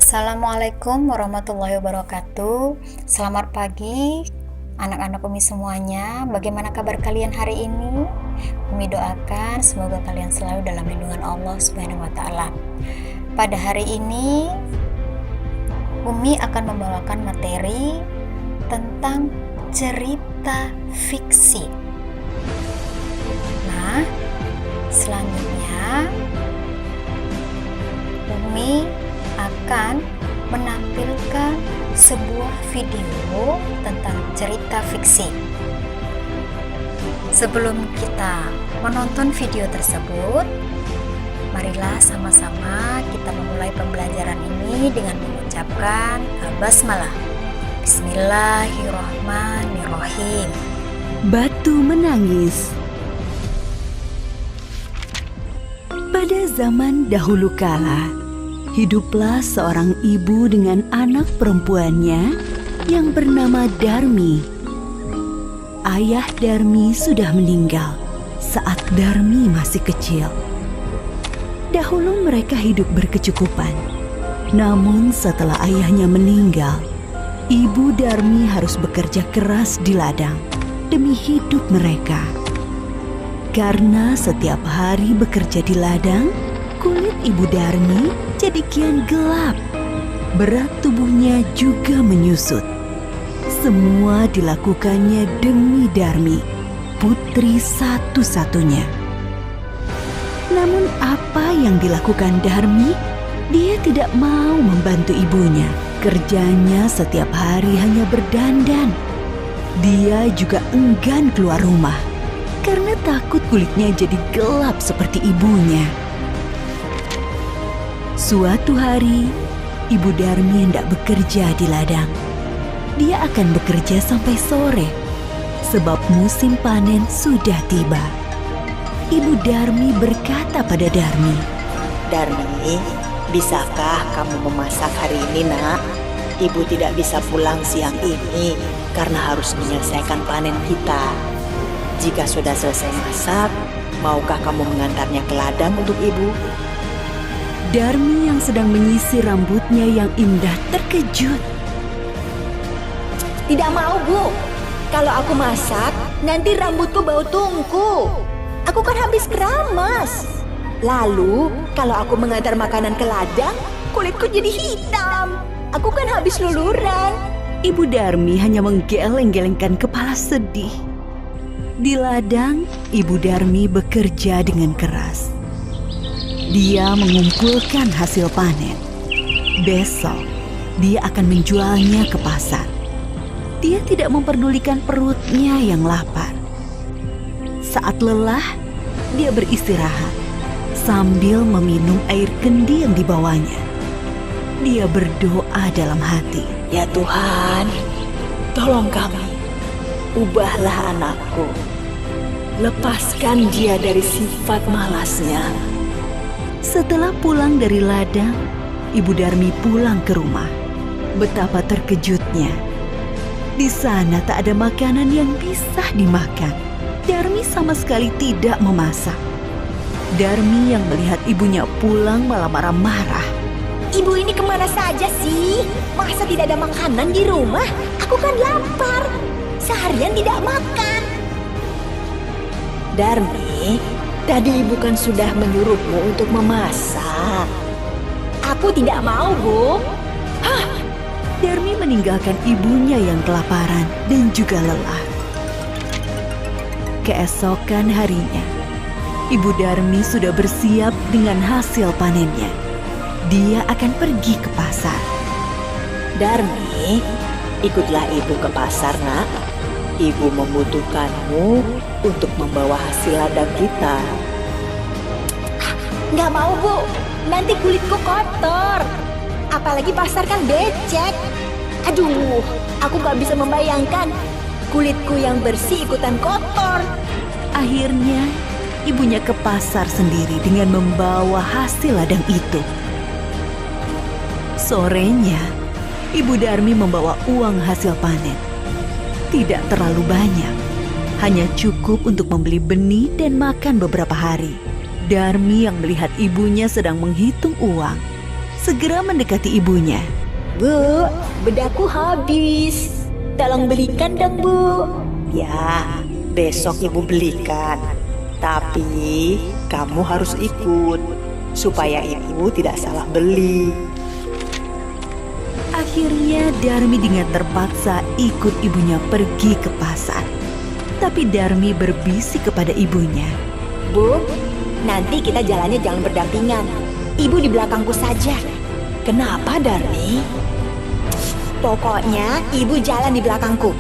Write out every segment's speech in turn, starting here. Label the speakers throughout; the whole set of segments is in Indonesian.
Speaker 1: Assalamualaikum warahmatullahi wabarakatuh. Selamat pagi anak-anak Umi semuanya. Bagaimana kabar kalian hari ini? Umi doakan semoga kalian selalu dalam lindungan Allah Subhanahu wa taala. Pada hari ini Umi akan membawakan materi tentang cerita fiksi. Nah, selanjutnya Umi akan menampilkan sebuah video tentang cerita fiksi. Sebelum kita menonton video tersebut, marilah sama-sama kita memulai pembelajaran ini dengan mengucapkan basmalah. Bismillahirrahmanirrahim.
Speaker 2: Batu menangis. Pada zaman dahulu kala, hiduplah seorang ibu dengan anak perempuannya yang bernama Darmi. Ayah Darmi sudah meninggal saat Darmi masih kecil. Dahulu mereka hidup berkecukupan. Namun setelah ayahnya meninggal, ibu Darmi harus bekerja keras di ladang demi hidup mereka. Karena setiap hari bekerja di ladang, kulit ibu Darmi jadi kian gelap. Berat tubuhnya juga menyusut. Semua dilakukannya demi Darmi, putri satu-satunya. Namun apa yang dilakukan Darmi? Dia tidak mau membantu ibunya. Kerjanya setiap hari hanya berdandan. Dia juga enggan keluar rumah karena takut kulitnya jadi gelap seperti ibunya. Suatu hari, ibu Darmi hendak bekerja di ladang. Dia akan bekerja sampai sore, sebab musim panen sudah tiba. Ibu Darmi berkata pada Darmi,
Speaker 3: "Darmi, bisakah kamu memasak hari ini, nak? Ibu tidak bisa pulang siang ini karena harus menyelesaikan panen kita. Jika sudah selesai masak, maukah kamu mengantarnya ke ladang untuk ibu?"
Speaker 2: Darmi yang sedang menyisir rambutnya yang indah terkejut.
Speaker 4: Tidak mau, Bu. Kalau aku masak, nanti rambutku bau tungku. Aku kan habis keramas. Lalu, kalau aku mengantar makanan ke ladang, kulitku jadi hitam. Aku kan habis luluran.
Speaker 2: Ibu Darmi hanya menggeleng-gelengkan kepala sedih. Di ladang, Ibu Darmi bekerja dengan keras. Dia mengumpulkan hasil panen. Besok, dia akan menjualnya ke pasar. Dia tidak memperdulikan perutnya yang lapar. Saat lelah, dia beristirahat sambil meminum air kendi yang dibawanya. Dia berdoa dalam hati,
Speaker 3: "Ya Tuhan, tolong kami. Ubahlah anakku. Lepaskan dia dari sifat malasnya."
Speaker 2: Setelah pulang dari ladang, Ibu Darmi pulang ke rumah. Betapa terkejutnya. Di sana tak ada makanan yang bisa dimakan. Darmi sama sekali tidak memasak. Darmi yang melihat ibunya pulang malah marah-marah.
Speaker 4: Ibu ini kemana saja sih? Masa tidak ada makanan di rumah? Aku kan lapar. Seharian tidak makan.
Speaker 3: "Darmi, tadi ibu kan sudah menyuruhmu untuk memasak."
Speaker 4: Aku tidak mau, Bu.
Speaker 2: Darmi meninggalkan ibunya yang kelaparan dan juga lelah. Keesokan harinya, Ibu Darmi sudah bersiap dengan hasil panennya. Dia akan pergi ke pasar.
Speaker 3: "Darmi, ikutlah ibu ke pasar, nak. Ibu membutuhkanmu untuk membawa hasil ladang kita."
Speaker 4: Nggak mau, Bu. Nanti kulitku kotor. Apalagi pasar kan becek. Aduh, aku nggak bisa membayangkan kulitku yang bersih ikutan kotor.
Speaker 2: Akhirnya, ibunya ke pasar sendiri dengan membawa hasil ladang itu. Sorenya, Ibu Darmi membawa uang hasil panen. Tidak terlalu banyak, hanya cukup untuk membeli benih dan makan beberapa hari. Darmi yang melihat ibunya sedang menghitung uang, segera mendekati ibunya.
Speaker 4: Bu, bedakku habis. Tolong belikan dong, Bu.
Speaker 3: Ya, besok ibu belikan. Tapi kamu harus ikut supaya ibu tidak salah beli.
Speaker 2: Akhirnya Darmi dengan terpaksa ikut ibunya pergi ke pasar. Tapi Darmi berbisik kepada ibunya.
Speaker 4: Bu, nanti kita jalannya jangan berdampingan. Ibu di belakangku saja.
Speaker 3: Kenapa, Darmi?
Speaker 4: Pokoknya ibu jalan di belakangku.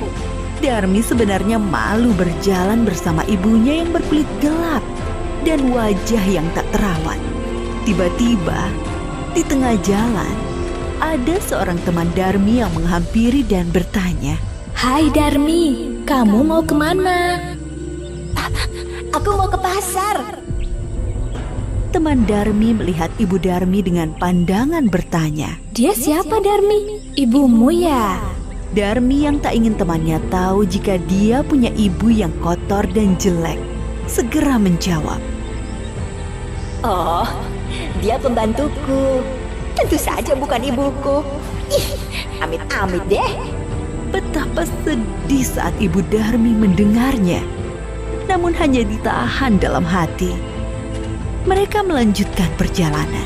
Speaker 2: Darmi sebenarnya malu berjalan bersama ibunya yang berkulit gelap dan wajah yang tak terawat. Tiba-tiba, di tengah jalan, ada seorang teman Darmi yang menghampiri dan bertanya,
Speaker 5: Hai Darmi, kamu mau kemana?
Speaker 4: Aku mau ke pasar.
Speaker 2: Teman Darmi melihat ibu Darmi dengan pandangan bertanya.
Speaker 5: Dia siapa Darmi? Ibumu ya?
Speaker 2: Darmi yang tak ingin temannya tahu jika dia punya ibu yang kotor dan jelek, segera menjawab.
Speaker 4: Oh, dia pembantuku. Tentu saja bukan ibuku. Ih, amit-amit deh.
Speaker 2: Betapa sedih saat ibu Darmi mendengarnya. Namun hanya ditahan dalam hati. Mereka melanjutkan perjalanan.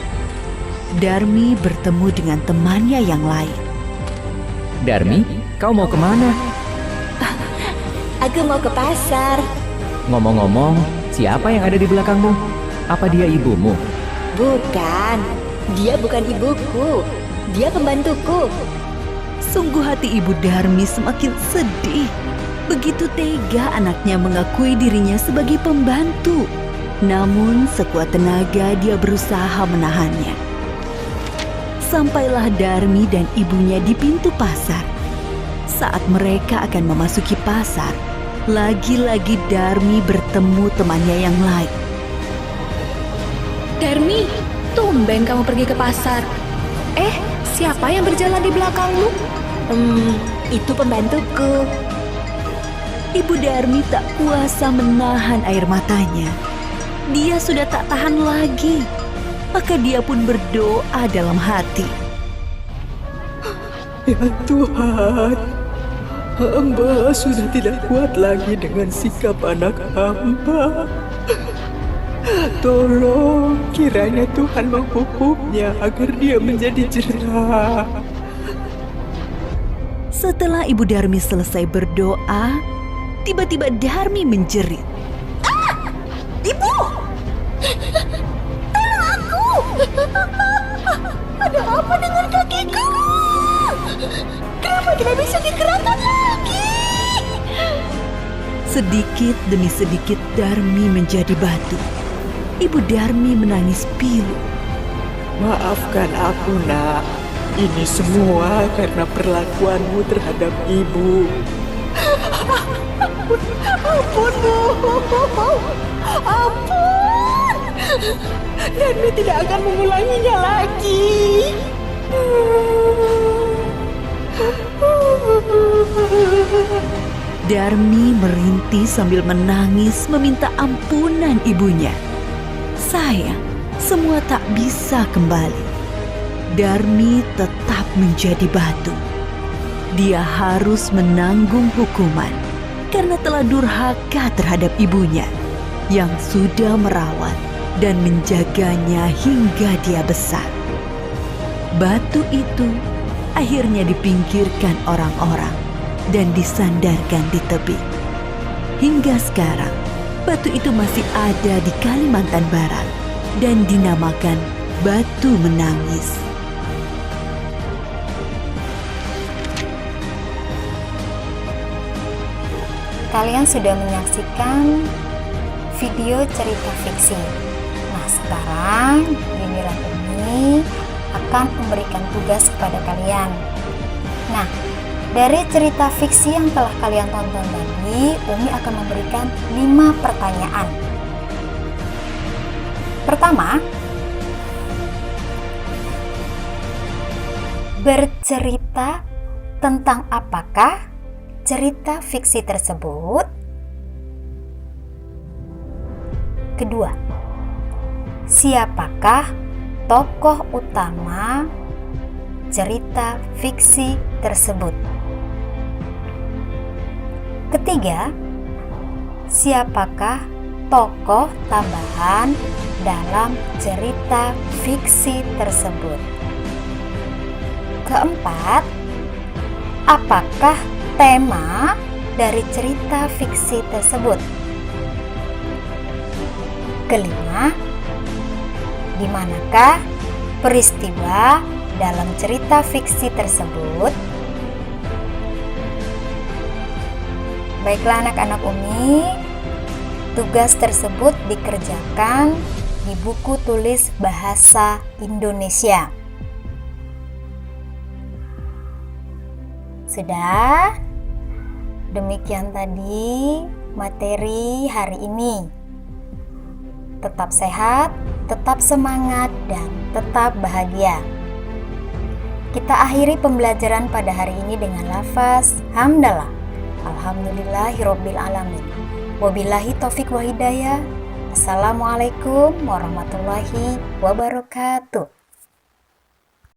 Speaker 2: Darmi bertemu dengan temannya yang lain.
Speaker 6: Darmi, kau mau kemana?
Speaker 4: Aku mau ke pasar.
Speaker 6: Ngomong-ngomong, siapa yang ada di belakangmu? Apa dia ibumu?
Speaker 4: Bukan, dia bukan ibuku. Dia pembantuku.
Speaker 2: Sungguh hati ibu Darmi semakin sedih. Begitu tega anaknya mengakui dirinya sebagai pembantu. Namun sekuat tenaga dia berusaha menahannya. Sampailah Darmi dan ibunya di pintu pasar. Saat mereka akan memasuki pasar, lagi-lagi Darmi bertemu temannya yang lain.
Speaker 5: Darmi, tumben kamu pergi ke pasar. Siapa yang berjalan di belakangmu?
Speaker 4: Itu pembantuku.
Speaker 2: Ibu Darmi tak kuasa menahan air matanya. Dia sudah tak tahan lagi. Maka dia pun berdoa dalam hati.
Speaker 7: Ya Tuhan, hamba sudah tidak kuat lagi dengan sikap anak hamba. Tolong kiranya Tuhan menghukumnya agar dia menjadi jera.
Speaker 2: Setelah ibu Darmi selesai berdoa, tiba-tiba Darmi menjerit.
Speaker 4: Ibu! Tolong aku! Ada apa dengan kakiku? Kenapa tidak bisa digerakkan lagi?
Speaker 2: Sedikit demi sedikit Darmi menjadi batu. Ibu Darmi menangis pilu.
Speaker 7: Maafkan aku, Nak. Ini semua karena perlakuanmu terhadap ibu.
Speaker 4: Ampun, Bu! Ampun! Darmi tidak akan mengulanginya lagi.
Speaker 2: Darmi merintih sambil menangis meminta ampunan ibunya. Sayang, semua tak bisa kembali. Darmi tetap menjadi batu. Dia harus menanggung hukuman karena telah durhaka terhadap ibunya yang sudah merawat dan menjaganya hingga dia besar. Batu itu akhirnya dipinggirkan orang-orang dan disandarkan di tepi. Hingga sekarang, batu itu masih ada di Kalimantan Barat dan dinamakan Batu Menangis.
Speaker 1: Kalian sudah menyaksikan video cerita fiksi. Nah, sekarang Yuni dan Umi akan memberikan tugas kepada kalian. Nah, dari cerita fiksi yang telah kalian tonton tadi, Umi akan memberikan 5 pertanyaan. Pertama, bercerita tentang apakah cerita fiksi tersebut? Kedua, siapakah tokoh utama cerita fiksi tersebut. Ketiga, siapakah tokoh tambahan dalam cerita fiksi tersebut? Keempat, apakah tema dari cerita fiksi tersebut? Kelima, di manakah peristiwa dalam cerita fiksi tersebut? Baiklah anak-anak Umi, tugas tersebut dikerjakan di buku tulis bahasa Indonesia. Sudah? Demikian tadi materi hari ini. Tetap sehat, tetap semangat, dan tetap bahagia. Kita akhiri pembelajaran pada hari ini dengan lafaz hamdalah. Alhamdulillahirabbil alamin. Wabillahi taufik wa hidayah. Assalamualaikum warahmatullahi wabarakatuh.